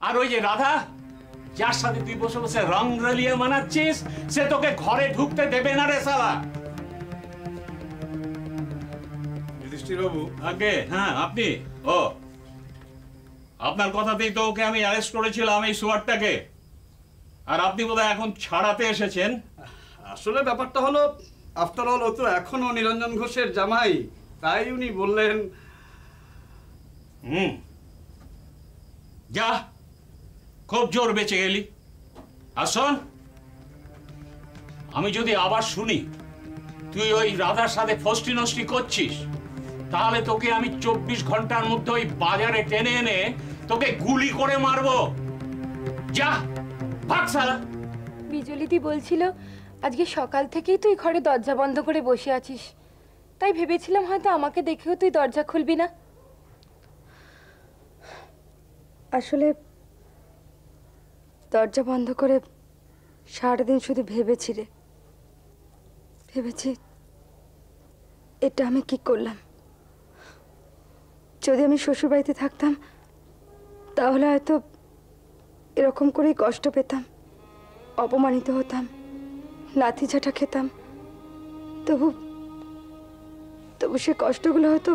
আর ওই যে রাধা, যার সাথে তুই বসে বসে রং রলিয়ে মানাচ্ছিস, সে তোকে ঘরে ঢুকতে দেবে না রে শালা। যুধিষ্ঠির বাবু। আগে হ্যাঁ, আপনি? ও, আপনার কথাতেই তো ওকে আমি অ্যারেস্ট করেছিলাম, এই সুয়ারটাকে। আর আপনি বোধহয় এখন ছাড়াতে এসেছেন। আসলে ব্যাপারটা হলো, আফটার অল ও তো এখনো নিরঞ্জন ঘোষের জামাই, তাই উনি বললেন। যা, খুব জোর বেঁচে গেলি। আর শোন, আমি যদি আবার শুনি তুই ওই রাধার সাথে ফষ্টি নষ্টি করছিস, তাহলে তোকে আমি 24 ঘন্টার মধ্যে ওই বাজারে টেনে এনে তোকে গুলি করে মারবো। যা, ভাগ শালা। বিজলিদি বলছিল আজকে সকাল থেকেই তুই ঘরে দরজা বন্ধ করে বসে আছিস, তাই ভেবেছিলাম হয়তো আমাকে দেখেও তুই দরজা খুলবি না। আসলে দরজা বন্ধ করে সারাদিন শুধু ভেবেছি রে, ভেবেছি এটা আমি কি করলাম। যদি আমি শ্বশুরবাড়িতে থাকতাম তাহলে হয়তো এরকম করেই কষ্ট পেতাম, অপমানিত হতাম, লাথি ঝাঁটা খেতাম। তবু তবু সে কষ্টগুলো হয়তো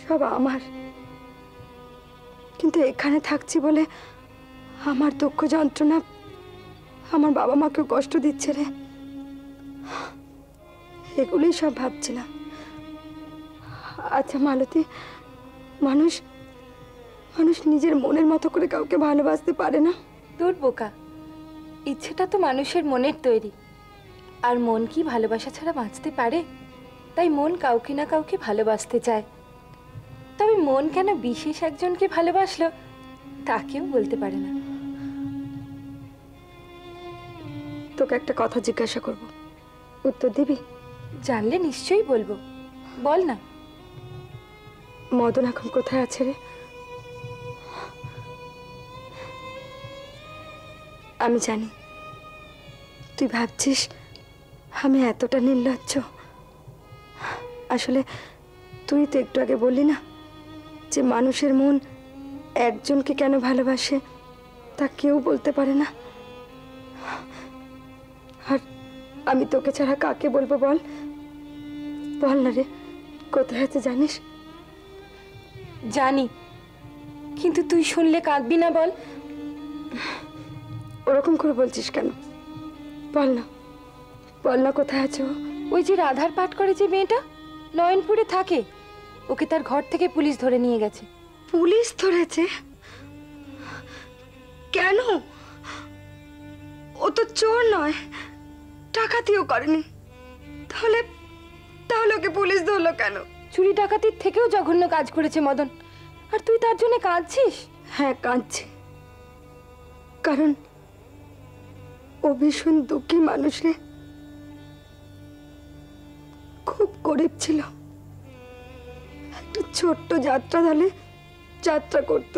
সব আমার। কিন্তু এখানে থাকছি বলে আমার দুঃখ যন্ত্রণা আমার বাবা মাকেও কষ্ট দিচ্ছে রে। এগুলোই সব ভাবছিলাম। আচ্ছা মালতী, মানুষ মানুষ নিজের মনের মতো করে কাউকে ভালোবাসতে পারে না? তোর বোকা, ইচ্ছেটা তো মানুষের মনের তৈরি, আর মন কি ভালোবাসা ছাড়া বাঁচতে পারে? তাই মন কাউকে না কাউকে ভালোবাসতে চায়। তবে মন কেন বিশেষ একজনকে ভালোবাসলো তা কেউ বলতে পারে না। তোকে একটা কথা জিজ্ঞাসা করব, উত্তর দিবি? জানলে নিশ্চয়ই বলবো, বল না। মদন এখন কোথায় আছে রে? আমি জানি তুই ভাবছিস আমি এতটা নির্লজ্জ। আসলে তুই তো একটু আগে বললি না যে মানুষের মন একজনকে কেন ভালোবাসে তা কেউ বলতে পারে না। আর আমি তোকে ছাড়া কাকে বলবো বল? বল না রে, কোথায় আছে জানিস? জানি, কিন্তু তুই শুনলে কাঁদবি না বল? ওরকম করে বলছিস কেন? বল না, বল না কোথায় আছে ও? ওই যে রাধার পাঠ করে যে মেয়েটা নয়নপুরে থাকে, ওকে তার ঘর থেকে পুলিশ ধরে নিয়ে গেছে। পুলিশ ধরেছে? কেন? ও তো চোর নয়, ডাকাতিও করেনি। তাহলে তাহলে ওকে পুলিশ ধরলো কেন? চুরি ডাকাতির থেকেও জঘন্য কাজ করেছে মদন, আর তুই তার জন্য কাঁদছিস? হ্যাঁ কাঁদছি, কারণ ও ভীষণ দুঃখী মানুষ রে, খুব গরিব ছিল। একটা ছোট্ট যাত্রা দলে যাত্রা করত,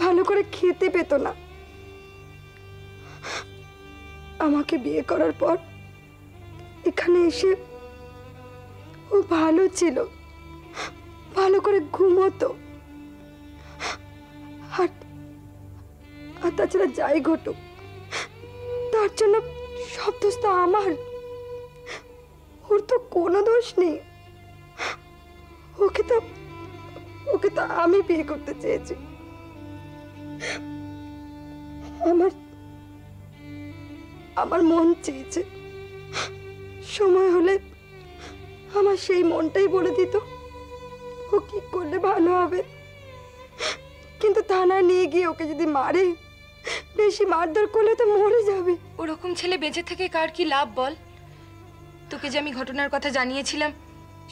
ভালো করে খেতে পেত না। আমাকে বিয়ে করার পর এখানে এসে ও ভালো ছিল, ভালো করে ঘুমোতো। আর তাছাড়া যাই ঘটুক তার জন্য সব দোষ তো আমার, ওর তো কোনো দোষ নেই। ওকে তো আমি বিয়ে করতে চেয়েছি। আমার মন চেয়েছে সময় হলে আমার সেই মনটাই বলে দিত ও কি করলে ভালো হবে। কিন্তু থানায় নিয়ে গিয়ে ওকে যদি মারে, বেশি মারধর করলে তো মরে যাবে। ওরকম ছেলে বেঁচে থেকে কার কি লাভ বল? তোকে যে আমি ঘটনার কথা জানিয়েছিলাম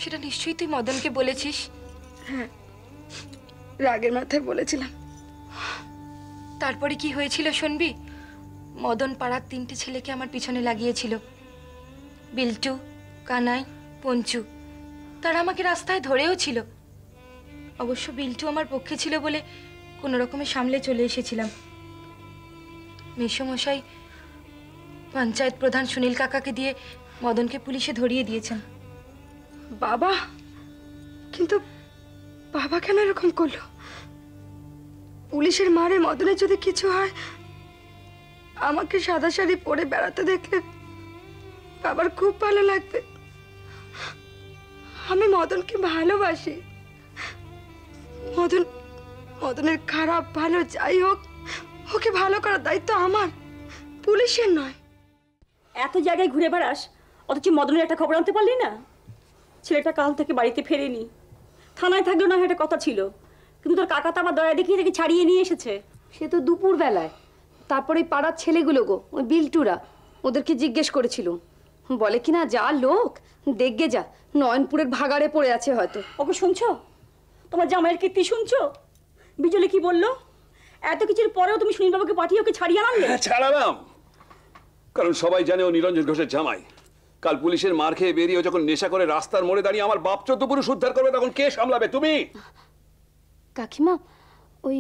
সেটা নিশ্চয়ই তুই মদনকে বলেছিস। হ্যাঁ, রাগের মাথায় বলেছিলাম। তারপরে কি হয়েছিল শুনবি? মদন পাড়ার 3টে ছেলেকে আমার পিছনে লাগিয়েছিল, বিল্টু, কানাই, পঞ্চু। তারা আমাকে রাস্তায় ধরেও ছিল। অবশ্য বিল্টু আমার পক্ষে ছিল বলে কোনো রকমে সামলে চলে এসেছিলাম। মেসোমশাই পঞ্চায়েত প্রধান সুনীল কাকাকে দিয়ে মদনকে পুলিশে ধরিয়ে দিয়েছেন। বাবা, কিন্তু বাবা কেন এরকম করলো? পুলিশের মারে মদনের যদি কিছু হয়, আমাকে সাদা শাড়ি পরে বেড়াতে দেখলে বাবার খুব ভালো লাগবে। আমি মদনকে ভালোবাসি। মদনের খারাপ ভালো যাই হোক, ওকে ভালো করার দায়িত্ব আমার, পুলিশের নয়। এত জায়গায় ঘুরে বেড়াস, অথচ মদনের একটা খবর আনতে পারলি না? ছেলেটা কাল থেকে বাড়িতে ফেরেনি, থানায় থাকলো না, এটা কথা ছিল, কিন্তু তোর কাকা তো আবার দয়া দেখিয়ে দেখে ছাড়িয়ে নিয়ে এসেছে। সে তো দুপুর বেলায়, তারপরে পাড়ার ছেলেগুলো গো, ওই বিল্টুরা, ওদেরকে জিজ্ঞেস করেছিল, বলে কিনা যা লোক দেখগে যা, নয়নপুরের ভাগাড়ে পড়ে আছে হয়তো। ওকে শুনছো? তোমার জামাইয়ের কীর্তি শুনছো? বিজলি কি বললো? এত কিছুর পরেও তুমি সুনীলবাবুকে পাঠিয়ে ওকে ছাড়িয়ে আনলে? ছাড়ালাম, কারণ সবাই জানে ও নিরঞ্জন ঘোষের জামাই। কাল পুলিশের মার খেয়ে বেরিয়ে যখন নেশা করে রাস্তার মোড়ে দাঁড়িয়ে আমার বাপ চোদ্দ পুরুষ উদ্ধার করবে, তখন কে সামলাবে? তুমি। কাকিমা, ওই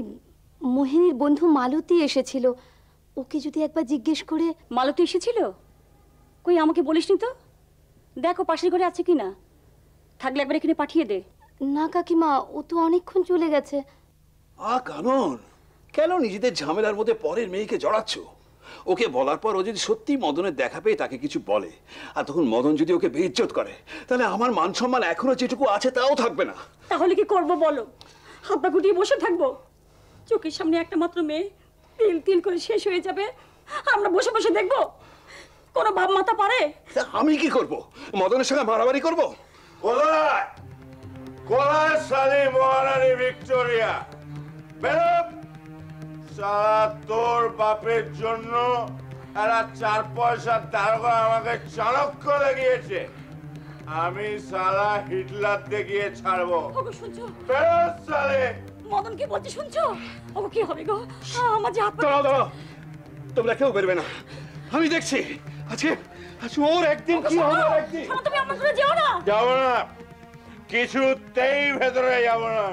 মোহিনীর বন্ধু মালতী এসেছিল, ওকে যদি একবার জিজ্ঞেস করে। মালতী এসেছিল? কই আমাকে বলিসনি তো? দেখো পাশের ঘরে আছে কি না, থাকলে একবার এখানে পাঠিয়ে দে। না কাকিমা, ও তো অনেকক্ষণ চলে গেছে। কানন, কেন নিজেদের ঝামেলার মধ্যে পরের মেয়েকে জড়াচ্ছ? ওকে বলার পর ও যদি সত্যি মদনের দেখা পেয়ে তাকে কিছু বলে, আর তখন মদন যদি ওকে বেইজ্জত করে, তাহলে আমার মান সম্মান এখনো যেটুকু আছে তাও থাকবে না। তাহলে কি করবো বলো? হাত পা গুটিয়ে বসে থাকবো? চোখের সামনে একটা মাত্র মেয়ে তিল তিল করে শেষ হয়ে যাবে, আমরা বসে বসে দেখবো? কোনো বাপ মাতা পারে? আমি কি করব? মদনের সঙ্গে মারামারি করব? কোথায় কোথায় সালি মহারানী ভিক্টোরিয়া? বেরো! সারা তোর বাপের জন্য এরা 4 পয়সার দারোগা আমাকে চাণক্য দেখিয়েছে, আমি সালা হিটলার দেখিয়ে ছাড়বো। ওগো শুনছো? বেরো সালে! মদন কি বলছে শুনছো? ওগো কি হবে গো? আমার যে হাত পা। দাঁড়াও দাঁড়াও, তোমরা কেউ বেরবে না, আমি দেখছি। আজকে ওর একদিন কি হবে একদিন। শোনো, তুমি আমার ঘরে যেও না। যাবো না, কিছুতেই ভেতরে যাবো না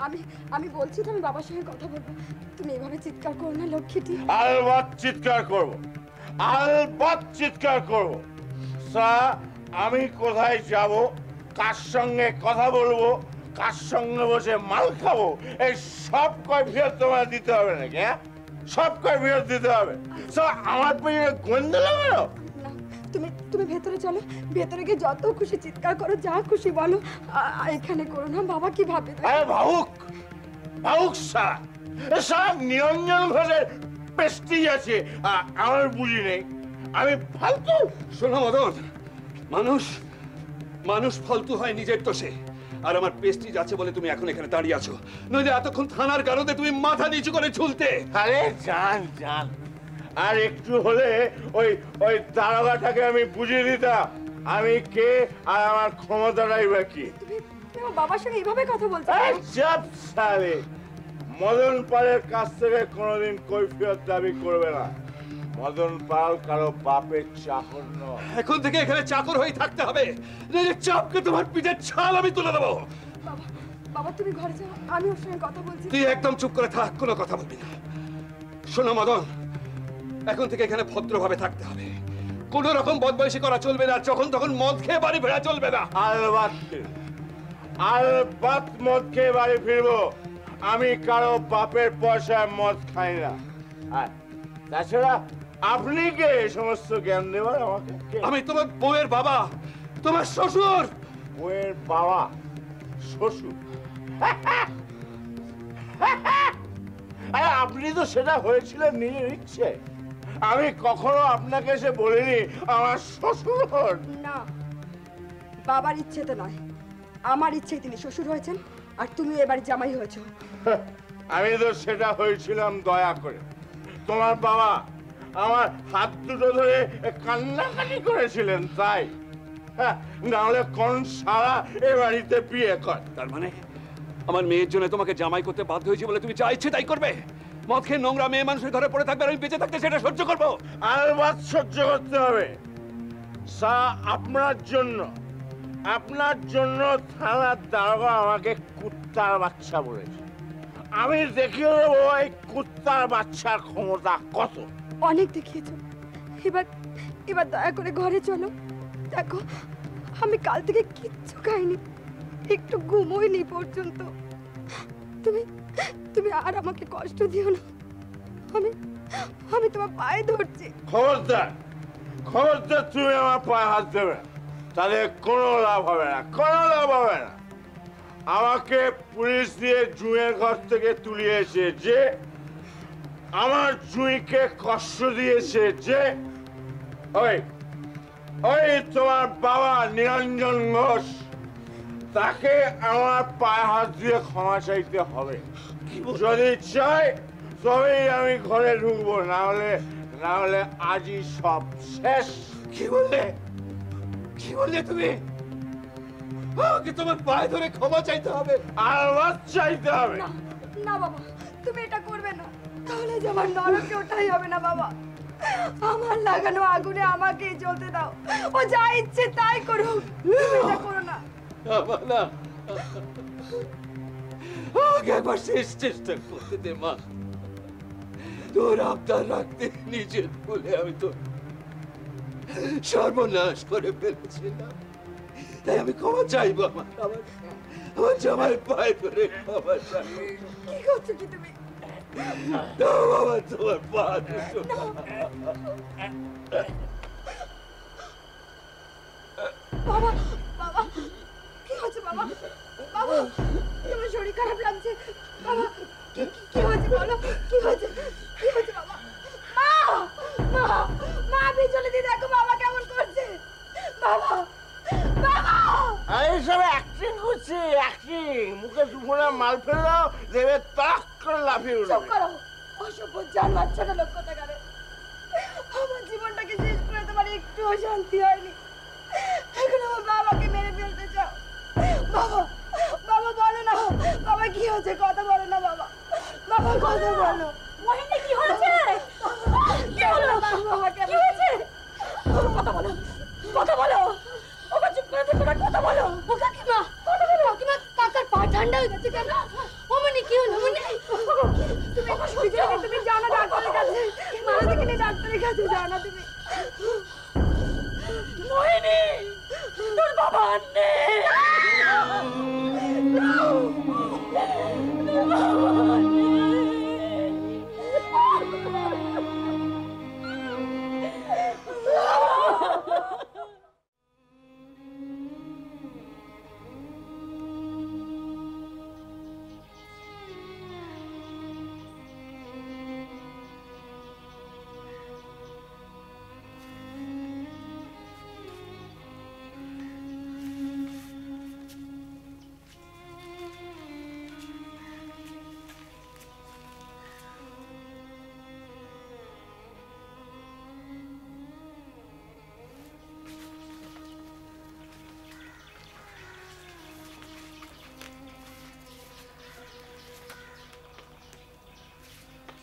আমি। আমি বলছি তো, আমি বাবার সঙ্গে কথা বলবো। তুমি এভাবে চিৎকার করো না লক্ষ্মীটি। আলবাত চিৎকার করব, আলবাত চিৎকার করব। আমি কোথায় যাব, কার সঙ্গে কথা বলবো, কার সঙ্গে বসে মাল খাবো, এই সব কৈফিয়ত তোমার দিতে হবে নাকি? হ্যাঁ, সব কৈফিয়ত দিতে হবে। আমার পেছনে গন্ধ লাগানো। না, তুমি ভেতরে চলো, ভেতরে গিয়ে যত খুশি চিৎকার করো, যা খুশি বলো, এখানে করো না। বাবা কি ভাবে? আরে ভাবুক, ভাবুক সারা, সব নিরঞ্জন ঘোষের প্রেস্টিজ আছে, আমার বুঝি নেই, আমি ফালতু। শোনো মদন, মানুষ ফালতু হয় নিজের দোষে, আর আমার প্রেস্টিজ আছে বলে তুমি এখন এখানে দাঁড়িয়ে আছো, নইলে এতক্ষণ থানার গারদে তুমি মাথা নিচু করে ঝুলতে। আরে জান জান, আর একটু হলে ওই ওই দারোগাটাকে আমি বুঝিয়ে দিতাম আমি কে আর আমার ক্ষমতাটাই বা কি। তুমি বাবার সঙ্গে এইভাবে কথা বলছো? চাপ সালে, মদন পালের কাছ থেকে কোনোদিন কৈফিয়ত দাবি করবে না। মদন পাল কারো বাপের চাকর নয়। এখন থেকে এখানে চাকর হয়ে থাকতে হবে, নইলে চাপকে তোমার পিঠের ছাল আমি তুলে দেবো। বাবা, বাবা তুমি ঘরে যাও, আমি ওর সঙ্গে কথা বলছি। তুই একদম চুপ করে থাক, কোনো কথা বলবি না। শোনো মদন, এখন থেকে এখানে ভদ্রভাবে থাকতে হবে, কোন রকম বদমাইশি করা চলবে না, যখন তখন মদ খেয়ে বাড়ি ফেরা চলবে না। আলবাত মদ খেয়ে বাড়ি ফিরবো, আমি কারো বাপের পয়সায় মদ খাই না। আর তাছাড়া আপনি কে এই সমস্ত জ্ঞান দেবার আমাকে? আমি তোমার বউয়ের বাবা, তোমার শ্বশুর। বউয়ের বাবা, শ্বশুর? আরে আপনি তো সেটা হয়েছিলেন নিজের ইচ্ছে, আমি কখনো আপনাকে এসে বলিনি আমার শ্বশুর হন। না, বাবার ইচ্ছেতে নয়, আমার ইচ্ছেই তিনি শ্বশুর হয়েছেন, আর তুমি এবার জামাই হয়েছো। আমি তো সেটা হয়েছিলাম দয়া করে। তোমার বাবা আমার হাত দুটো ধরে কান্নাকাটি করেছিলেন, তাই নাহলে কোন সারা এ বাড়িতে বিয়ে কর। তার মানে আমার মেয়ের জন্য তোমাকে জামাই করতে বাধ্য হয়েছে বলে তুমি যা ইচ্ছে তাই করবে? মদ খেয়ে নোংরা মেয়ে মানুষের ঘরে পড়ে থাকবে আর আমি বেঁচে থাকতে সেটা সহ্য করবো? আলবাত সহ্য করতে হবে। আপনার জন্য থানার দারোগা আমাকে কুত্তার বাচ্চা বলেছে, আমি দেখিয়ে দেবো এই কুত্তার বাচ্চার ক্ষমতা কত। অনেক দেখিয়েছো, এবার দয়া করে ঘরে চলো। দেখো, আমি কাল থেকে কিচ্ছু খাইনি, একটু ঘুমোইনি পর্যন্ত। তুমি তুমি আর আমাকে কষ্ট দিও না। আমি আমি তোমার পায়ে ধরছি। খবরদার, খবরদার তুমি আমার পায়ে হাত দেবে না, তাহলে কোনো লাভ হবে না, কোনো লাভ হবে না। আমাকে পুলিশ দিয়ে জুঁয়ের ঘর থেকে তুলিয়েছে যে, আমার জুঁইকে কষ্ট দিয়েছে যে, ওই ওই তোমার বাবা নিরঞ্জন ঘোষ, তাকে আমার পায়ে হাত দিয়ে ক্ষমা চাইতে হবে। যদি চাই তবেই আমি ঘরে ঢুকবো, না হলে আজই সব শেষ। কি বললে? কি বললে তুমি? আমাকে তোমার পায়ে ধরে ক্ষমা চাইতে হবে? আর চাইতে হবে। না বাবা, তুমি এটা করবে না, তাহলে যে আমার নরকে ওঠাই হবে না বাবা। আমার লাগানো আগুনে আমাকেই জ্বলতে দাও, ও যা ইচ্ছে তাই করুক, তুমি এটা করো না। না, আমাকে একবার শেষ চেষ্টা করতে দে মা। তোর আবদার রাখতে নিজের ভুলে আমি তো সর্বনাশ করে ফেলেছিলাম, তাই আমি ক্ষমা চাইবো। আমার জামাইয়ের পায়ে ধরে ক্ষমা চাইবো। কি করছো কি তুমি? দাও বাবা তোমার পা দুটো। বাবা, বাবা, কি হচ্ছে বাবা? বাবা, তোমার শরীর খারাপ লাগছে বাবা। কি হয়েছে বলো, কি হয়েছে? কি হয়েছে বাবা? মা, মা, মা, বিজলি দি দেখো বাবা কেমন করছে। বাবা, বাবা, এইসব অ্যাক্টিং করছে, অ্যাক্টিং। মুখে দুপুরে মাল ফেললো, দেবে তাক করে লাফিয়ে চুপ উঠবে। করো, অসভ্য জান বাচ্চাটা লোক কোথাকারে। আমার জীবনটাকে শেষ করে তোমার একটুও শান্তি হয়নি, এখন আমার বাবাকে মেরে ফেলতে চাও। বাবা, বাবা বলো না, বাবা কি হয়েছে? কথা বলো না বাবা, বাবা কথা বলো। মোহিনী কি হয়েছে? কি হলো? বাবা কি হয়েছে? কথা বলো, কথা বলো। ওকে চুপ করে থেকো না, কথা বলো। ও কাকিমা, কাকিমা, কাকার পা ঠান্ডা হয়ে গেছে কেন? অমনি কি হলো? অমনি তুমি যাও না ডাক্তারের কাছে, মারা দেখে নিয়ে ডাক্তারের কাছে যাও না তুমি। মোহিনী, তোর বাবা আর নেই।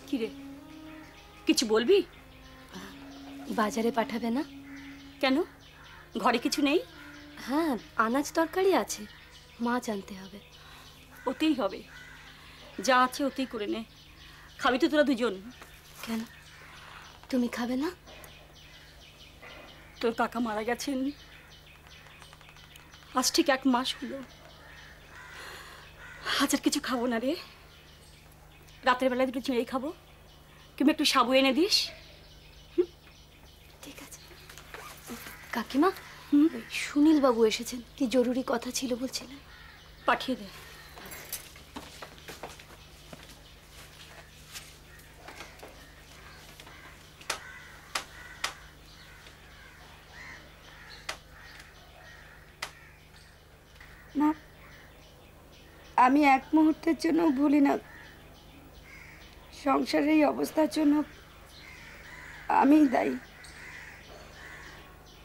কিরে, কিছু বলবি? বাজারে পাঠাবে না? কেন, ঘরে কিছু নেই? হ্যাঁ, আনাজ তরকারি আছে, মাছ আনতে হবে। ওতেই হবে, যা আছে ওতেই করে নে। খাবি তো তোরা দুজন? কেন, তুমি খাবে না? তোর কাকা মারা গেছেন আজ ঠিক 1 মাস হলো। আজ আর কিছু খাবো না রে। রাতের বেলায় 2টো চিঁড়েই খাবো, তুমি একটু সাবু এনে দিস। ঠিক আছে কাকিমা। সুনীল বাবু এসেছেন, কি জরুরি কথা ছিল বলছিলেন। পাঠিয়ে দে। না, আমি এক মুহূর্তের জন্য ভুলি না সংসারের এই অবস্থার জন্য আমিই দায়ী।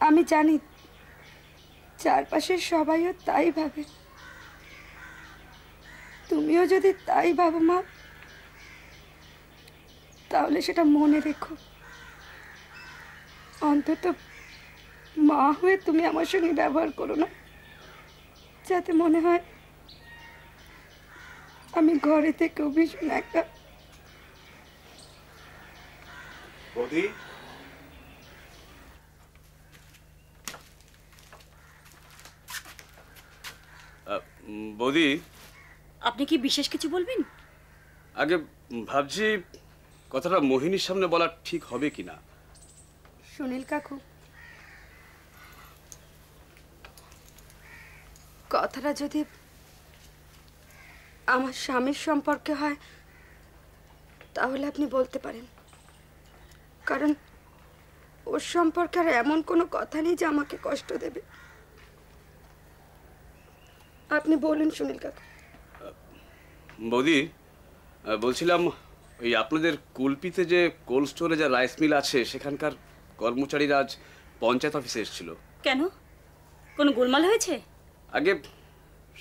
আমি জানি চারপাশের সবাইও তাই ভাবে, তুমিও যদি তাই ভাবো মা, তাহলে সেটা মনে রেখো। অন্তত মা হয়ে তুমি আমার সঙ্গে ব্যবহার করো না, যাতে মনে হয় আমি ঘরে থেকেও ভীষণ একা। বৌদি, বৌদি, আপনি কি বিশেষ কিছু বলবেন? আগে ভাবছি কথাটা মোহিনীর সামনে বলা ঠিক হবে কিনা। সুনীল কাকু, কথাটা যদি আমার স্বামীর সম্পর্কে হয় তাহলে আপনি বলতে পারেন, কারণ ওর সম্পর্কে আর এমন কোনো কথা নেই যে আমাকে কষ্ট দেবে। আপনি বলুন সুনীল কাকু। বৌদি, বলছিলাম ওই আপনাদের কুলপিতে যে কোল্ড স্টোরেজ আর রাইস মিল আছে সেখানকার কর্মচারীরা আজ পঞ্চায়েত অফিসে এসেছিল। কেন, কোনো গোলমাল হয়েছে? আগে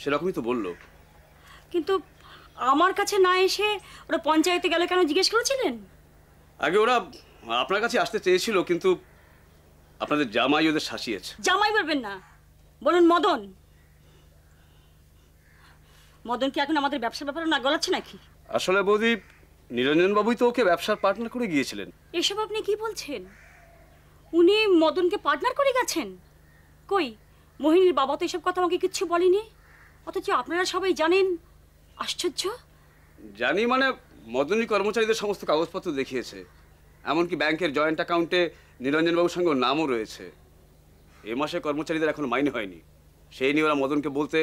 সেরকমই তো বললো। কিন্তু আমার কাছে না এসে ওরা পঞ্চায়েতে গেল কেন জিজ্ঞেস করেছিলেন? আগে ওরা আপনার কাছে আসতে চেয়েছিল, কিন্তু আপনাদের জামাই ওদের শাসিয়েছে। জামাই বলবেন না, বলুন মদন। মদন কি এখন আমাদের ব্যবসার ব্যাপারে না গলাচ্ছে নাকি? আসলে বৌদি, নিরঞ্জন বাবুই তো ওকে ব্যবসার পার্টনার করে গিয়েছিলেন। এসব আপনি কি বলছেন? উনি মদনকে পার্টনার করে গেছেন? কই, মোহিনীর বাবা তো এসব কথা আমাকে কিচ্ছু বলেনি, অথচ আপনারা সবাই জানেন। আশ্চর্য। জানি মানে মদনী কর্মচারীদের সমস্ত কাগজপত্র দেখিয়েছে, এমনকি ব্যাংকের জয়েন্ট অ্যাকাউন্টে নিরঞ্জন বাবুর সঙ্গে ওর নামও রয়েছে। এ মাসে কর্মচারীদের এখনো মাইনে হয়নি, সেই নিয়ে ওরা মদনকে বলতে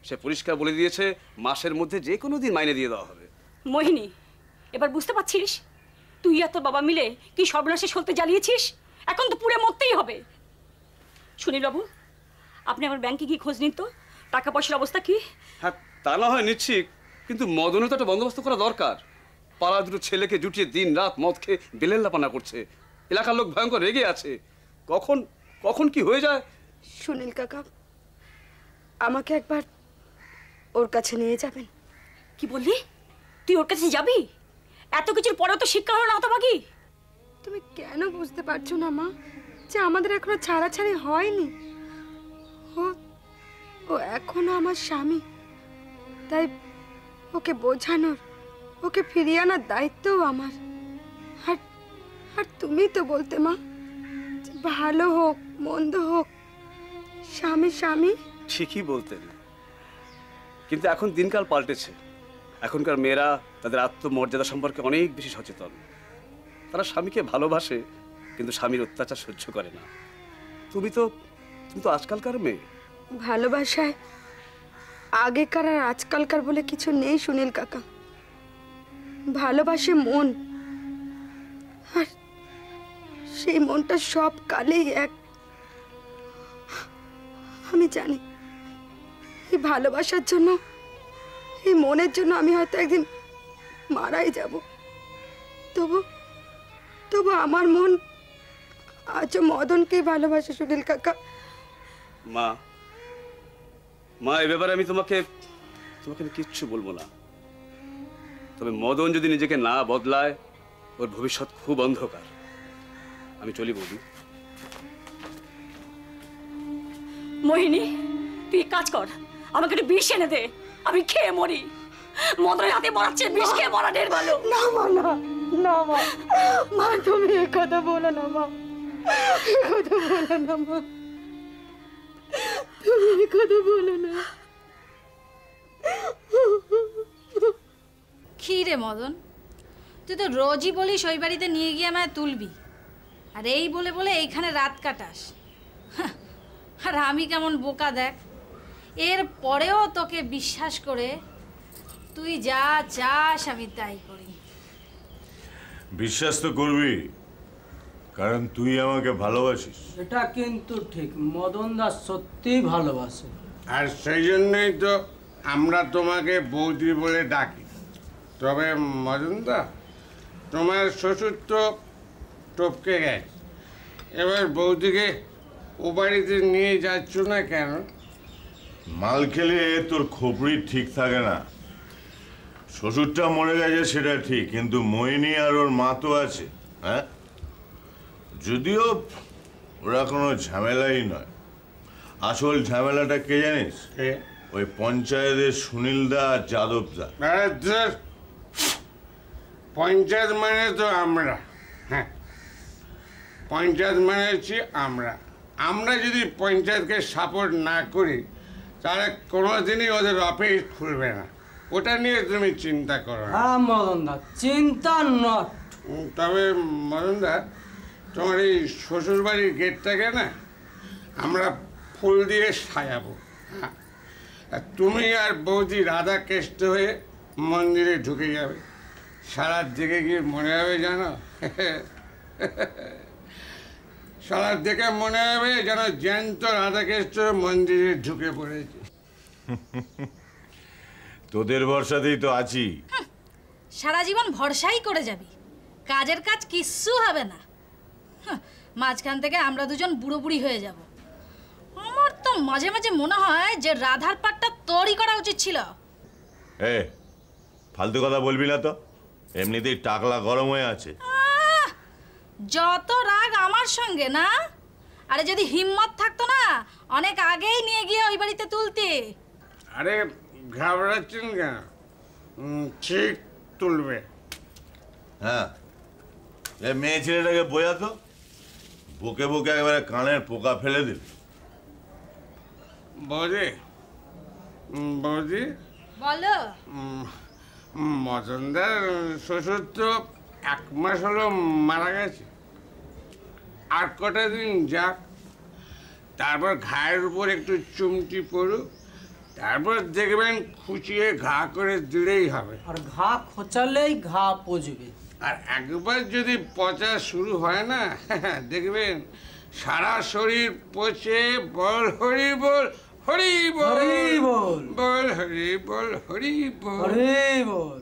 সে পরিষ্কার বলে দিয়েছে মাসের মধ্যে যে কোনো দিন মাইনে দিয়ে দেওয়া হবে। মোহিনী, এবার বুঝতে পারছিস তুই আর তোর বাবা মিলে কি সর্বনাশে সলতে জ্বালিয়েছিস? এখন তো পুড়ে মরতেই হবে। সুনীল বাবু, আপনি আমার ব্যাংকে গিয়ে খোঁজ নিন তো, টাকা পয়সার অবস্থা কি? হ্যাঁ, তা না হয় নিচ্ছি, কিন্তু মদনও তো একটা বন্দোবস্ত করা দরকার। পাড়া দুটো ছেলেকে জুটিয়ে দিন রাত মদ খেয়ে বেলেল্লাপানা করছে, এলাকার লোক ভয়ঙ্কর রেগে আছে। কখন কখন কি হয়ে যায়। সুনীল কাকা, আমাকে একবার ওর কাছে নিয়ে যাবেন? কি বললি? তুই ওর কাছে যাবি? এত কিছুর পরেও তো শিক্ষা হলো না হতভাগী। তুমি কেন বুঝতে পারছো না মা, যে আমাদের এখনো ছাড়াছাড়ি হয়নি? ও এখনো আমার স্বামী, তাই ওকে বোঝানোর, ওকে ফিরিয়ে আনার দায়িত্বও আমার। আর আর তুমি তো বলতে মা, যে ভালো হোক মন্দ হোক স্বামী স্বামী। ঠিকই বলতেন, কিন্তু এখন দিনকাল পাল্টেছে। এখনকার মেয়েরা তাদের আত্মমর্যাদা সম্পর্কে অনেক বেশি সচেতন। তারা স্বামীকে ভালোবাসে, কিন্তু স্বামীর অত্যাচার সহ্য করে না। তুমি তো আজকালকার মেয়ে। ভালোবাসায় আগেকার আর আজকালকার বলে কিছু নেই সুনীল কাকা। ভালোবাসে মন, আর সেই মনটা সব কালেই এক। আমি জানি এই ভালোবাসার জন্য, এই মনের জন্য আমি হয়তো একদিন মারাই যাব, তবু আমার মন আজও মদনকেই ভালোবাসে সুনীল কাকা। মা, এই ব্যাপারে আমি তোমাকে কিচ্ছু বলবো না। তবে মদন যদি নিজেকে না বদলায়, ওর ভবিষ্যৎ খুব অন্ধকার। আমি চলি বৌদি। মোহিনী, তুই কাজ কর, আমাকে একটু বিষ এনে দে, আমি খেয়ে মরি। মদনের হাতে মরাচ্ছে, বিষ খেয়ে মরা ঢের ভালো। না মা, না মা, মা তুমি এ কথা বলো না মা, এ কথা বলো না মা, তুমি এ কথা বলো না। কি রে মদন, তুই তো রোজই বলিস ওই বাড়িতে নিয়ে গিয়ে আমায় তুলবি, আর এই বলে বলে এইখানে রাত কাটাস। আর আমি কেমন বোকা দেখ, এর পরেও তোকে বিশ্বাস করে তুই যা চাস আমি তাই করি। বিশ্বাস তো করবি, কারণ তুই আমাকে ভালোবাসিস। এটা কিন্তু ঠিক, মদন দাস সত্যিই ভালোবাসে। আর সেই জন্যই তো আমরা তোমাকে বৌদি বলে ডাকি। তবে মদনদা, তোমার শ্বশুর তো টপকে গেছে, এবার বৌদিকে ও বাড়িতে নিয়ে যাচ্ছ না কেন? মাল খেলে তোর খোপড়ি ঠিক থাকে না। শ্বশুরটা মরে গেছে সেটা ঠিক, কিন্তু মোহিনী আর ওর মা তো আছে। হ্যাঁ, যদিও ওরা কোনো ঝামেলাই নয়। আসল ঝামেলাটা কে জানিস? ওই পঞ্চায়েতের সুনীলদা আর যাদবদা। পঞ্চায়েত মানে তো আমরা। হ্যাঁ, পঞ্চায়েত মানে হচ্ছে আমরা। আমরা যদি পঞ্চায়েতকে সাপোর্ট না করি, তাহলে কোনোদিনই ওদের অফিস খুলবে না। ওটা নিয়ে তুমি চিন্তা করো না। হ্যাঁ মদনদা, চিন্তা নট। তবে মদনদা, তোমার এই শ্বশুর বাড়ির গেটটাকে না আমরা ফুল দিয়ে সাজাবো। হ্যাঁ, আর তুমি আর বৌদি রাধা কেষ্ট হয়ে মন্দিরে ঢুকে যাবে। সারার দিকে গিয়ে মনে হবে জানো, সারার দিকে মনে হবে যেন জ্যান্ত রাধাকৃষ্ণ মন্দিরে ঢুকে পড়েছে। তোদের ভরসাতেই তো আছি। সারা জীবন ভরসাই করে যাবি, কাজের কাজ কিচ্ছু হবে না। মাঝখান থেকে আমরা দুজন বুড়ো বুড়ি হয়ে যাব। আমার তো মাঝে মাঝে মনে হয় যে রাধার পাটটা তোরই করা উচিত ছিল। এ ফালতু কথা বলবি না তো, এমনিতেই টাকলা গরম হয়ে আছে। যত রাগ আমার সঙ্গে না, আরে যদি হিম্মত থাকতো না অনেক আগেই নিয়ে গিয়ে ওই বাড়িতে তুলতে। আরে ঘাবড়াচ্ছেন কেন? ঠিক তুলবে। হ্যাঁ, এ মেয়ে ছেলেটাকে বোঝাতো, বুকে বুকে একেবারে কানের পোকা ফেলে দিল। বৌদি, বৌদি, বলো। মদনদার শ্বশুর তো 1 মাস হলো মারা গেছে। আর কটা দিন যাক, তারপর ঘায়ের উপর একটু চুমটি পড়ুক, তারপর দেখবেন খুঁচিয়ে ঘা করে দিলেই হবে। আর ঘা খোঁচালেই ঘা পচবে। আর একবার যদি পচা শুরু হয় না, দেখবেন সারা শরীর পচে বল হরি বল, হরি বল, হরি বল, বল হরি বল, হরি বল, হরি বল।